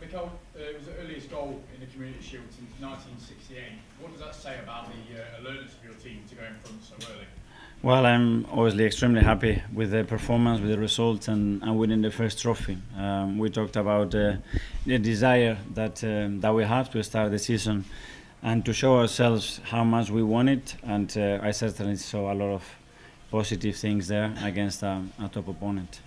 Mikel, it was the earliest goal in the Community Shield since 1968. What does that say about the alertness of your team to go in front so early? Well, I'm obviously extremely happy with the performance, with the results, and winning the first trophy. We talked about the desire that we have to start the season and to show ourselves how much we want it. And I certainly saw a lot of positive things there against a top opponent.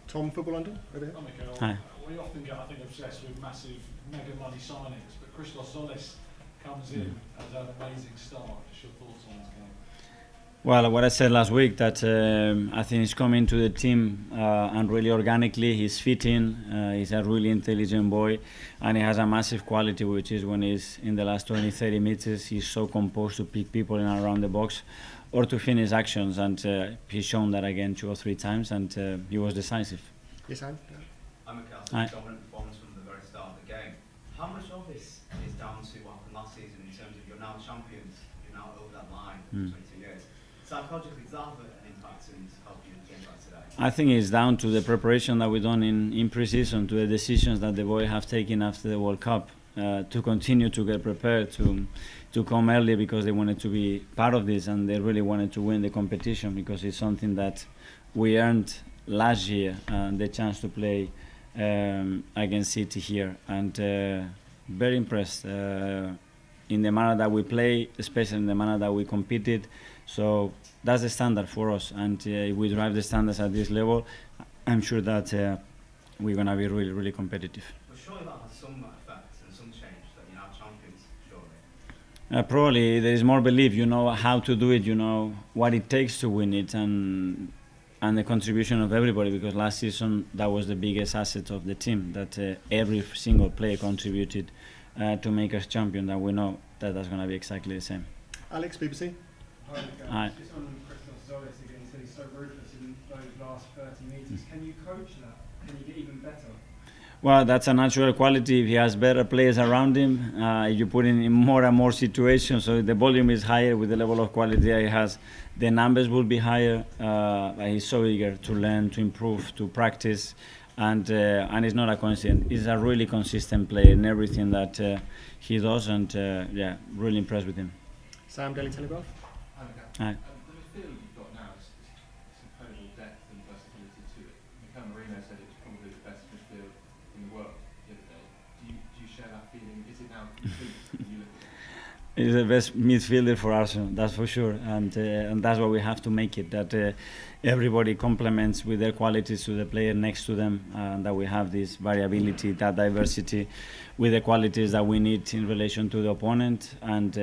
Tom, Football London, over here. Hi, Mikel. Hi. We often get, I think, obsessed with massive, mega money signings, but Christos Zolis comes in as an amazing start. Just your thoughts on his game? Well, what I said last week, that I think he's coming to the team and really organically. He's fitting. He's a really intelligent boy, and he has a massive quality, which is when he's in the last 20, 30 meters, he's so composed to pick people in and around the box or to finish actions, and he's shown that again 2 or 3 times, and he was decisive. Yes, Anne? I'm Mikel, Hi. dominant performance from the very start of the game. How much of this is down to what happened last season in terms of you're now champions, you're now over that line for 22 years? Psychologically, does that have an impact and help you in the game like today? I think it's down to the preparation that we've done in pre-season, to the decisions that the boys have taken after the World Cup, to continue to get prepared, to come early because they wanted to be part of this and they really wanted to win the competition, because it's something that we earned last year, the chance to play against City here, and very impressed in the manner that we play, especially in the manner that we competed. So that's the standard for us, and if we drive the standards at this level, I'm sure that we're going to be really, really competitive. But surely that has some effect and some change that you're now champions, surely? Probably there is more belief, you know how to do it, you know what it takes to win it, and the contribution of everybody, because last season that was the biggest asset of the team, that every single player contributed to make us champion, that we know that that's going to be exactly the same. Alex, BBC. Hi, Mikel. Hi. Just on Christos Zolis again, he said he's so ruthless in those last 30 metres. Can you coach that? Can you get even better? Well, that's a natural quality. If he has better players around him, you put him in more and more situations, so the volume is higher with the level of quality that he has. The numbers will be higher. He's so eager to learn, to improve, to practice, and it's not a coincidence. He's a really consistent player in everything that he does, and yeah, really impressed with him. Sam, Daily Telegraph. Hi. The midfield you've got now is incredible depth and versatility to it. Mikel Marino said it's probably the best midfield in the world the other day. Do you share that feeling? Is it now complete when you look at it? He's the best midfielder for Arsenal, that's for sure, and that's what we have to make it, that everybody complements with their qualities to the player next to them, and that we have this variability, that diversity with the qualities that we need in relation to the opponent, and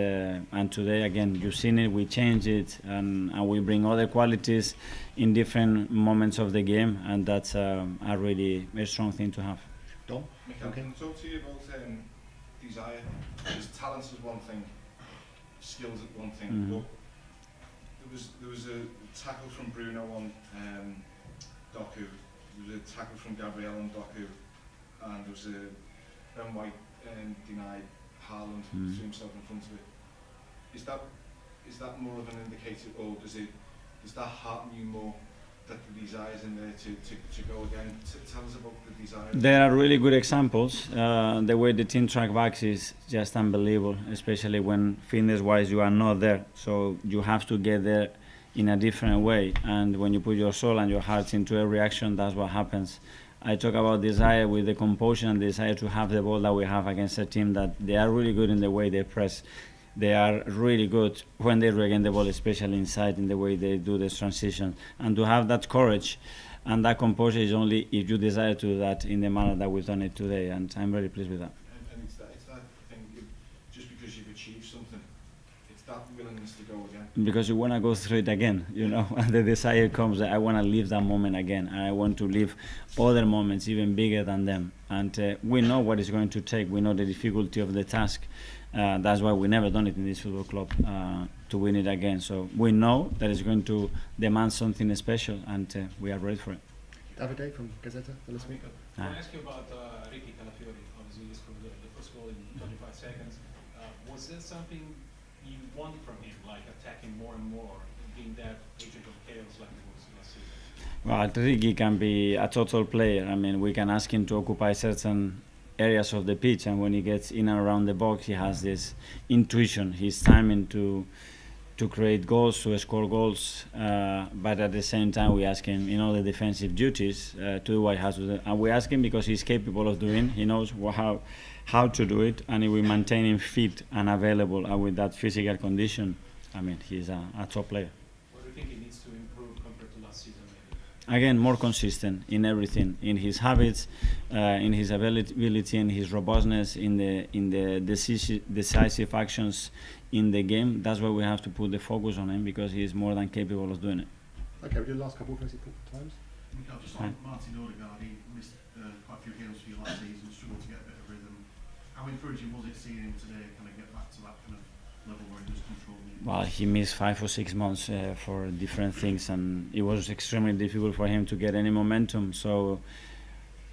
today again you've seen it, we change it, and we bring other qualities in different moments of the game, and that's a really strong thing to have. Dom? Mikel, Okay. can I talk to you about desire? Because talent is one thing, skills is one thing, but there was a tackle from Bruno on Doku, there was a tackle from Gabriel on Doku, and there was a Ben White denied Haaland, threw himself in front of it. Is that more of an indicator, or does that hearten you more, that the desire's in there to go again? Tell us about the desire. There are really good examples. The way the team track backs is just unbelievable, especially when fitness-wise you are not there. So you have to get there in a different way. And when you put your soul and your heart into every action, that's what happens. I talk about desire with the composure and desire to have the ball that we have against a team that they are really good in the way they press. They are really good when they regain the ball, especially inside, in the way they do this transition. And to have that courage and that composure is only if you desire to do that in the manner that we've done it today. And I'm very pleased with that. And it's that thing, just because you've achieved something, it's that willingness to go again. Because you want to go through it again, you know, and the desire comes that I want to live that moment again, and I want to live other moments even bigger than them. And we know what it's going to take. We know the difficulty of the task. That's why we never done it in this football club, to win it again. So we know that it's going to demand something special, and we are ready for it. Davide from Gazzetta, the last week. I want to ask you about Ricky Calafiori. Obviously, he scored the first goal in 25 seconds. Was there something you want from him, like attacking more and more, being that agent of chaos like he was last season? Well, Ricky can be a total player. I mean, we can ask him to occupy certain areas of the pitch, and when he gets in and around the box, he has this intuition, his timing to create goals, to score goals, but at the same time we ask him, the defensive duties to do what he has to do. And we ask him because he's capable of doing. He knows how to do it, and we maintain him fit and available, and with that physical condition, I mean, he's a top player. What do you think he needs to improve compared to last season, maybe? Again, more consistent in everything, in his habits, in his ability, in his robustness, in the decisive actions in the game. That's where we have to put the focus on him, because he is more than capable of doing it. Okay, we did the last couple of times. Mikel, just on Martin Odegaard, he missed quite a few games for you last season, struggled to get a bit of rhythm. How encouraging was it seeing him today kind of get back to that kind of level where he was controlling? Well, he missed 5 or 6 months for different things, and it was extremely difficult for him to get any momentum. So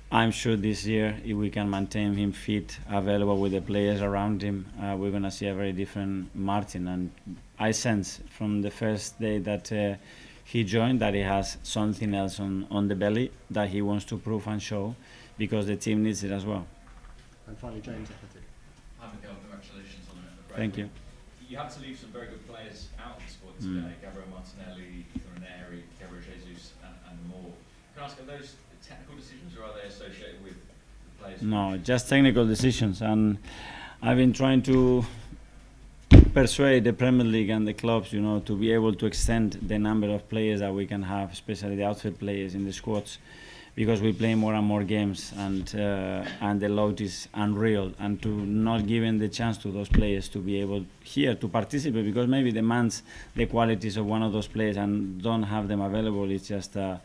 I'm sure this year, if we can maintain him fit, available with the players around him, we're going to see a very different Martin. And I sense from the first day that he joined that he has something else on the belly that he wants to prove and show, because the team needs it as well. And finally, James, Athletic. Hi Mikel, congratulations on a great Thank you. You had to leave some very good players out of the squad today, Gabriel Martinelli, Thorneri, Gabriel Jesus and more. Can I ask, are those technical decisions or are they associated with the players? No, just technical decisions. And I've been trying to persuade the Premier League and the clubs, to be able to extend the number of players that we can have, especially the outfield players in the squads, because we play more and more games, and the load is unreal. And to not giving the chance to those players to be able here to participate, because maybe demands the qualities of one of those players and don't have them available, it's just a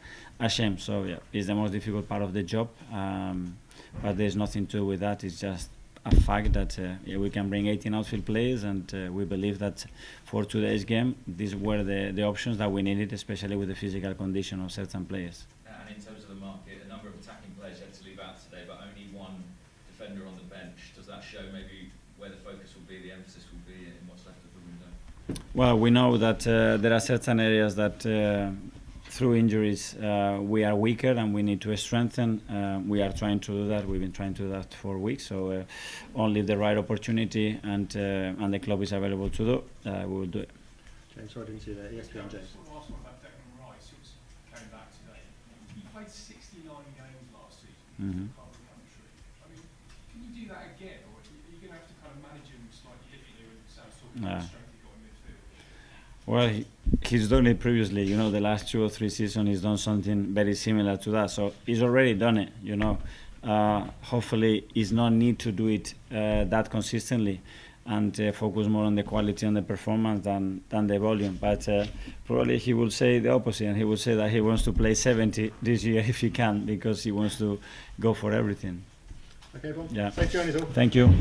shame. So yeah, it's the most difficult part of the job, but there's nothing to do with that. It's just a fact that we can bring 18 outfield players, and we believe that for today's game, these were the options that we needed, especially with the physical condition of certain players. And in terms of the market, a number of attacking players had to leave out today, but only one defender on the bench. Does that show maybe where the focus will be, the emphasis will be in what's left of the window? Well, we know that there are certain areas that through injuries we are weaker and we need to strengthen. We are trying to do that. We've been trying to do that for weeks. So only the right opportunity and the club is available to do, we will do it. James, sorry, I didn't see that. ESPN, James. Last one about Declan Rice, who's came back today. He played 69 games last season in the country. I mean, can you do that again, or are you going to have to kind of manage him slightly differently with Sam's talking about the strength he got in midfield? Well, he's done it previously. The last 2 or 3 seasons he's done something very similar to that. So he's already done it. Hopefully, he's not need to do it that consistently, and focus more on the quality and the performance than the volume. But probably he will say the opposite, and he will say that he wants to play 70 this year if he can, because he wants to go for everything. Okay, everyone. Yeah. Safe journeys all. Thank you.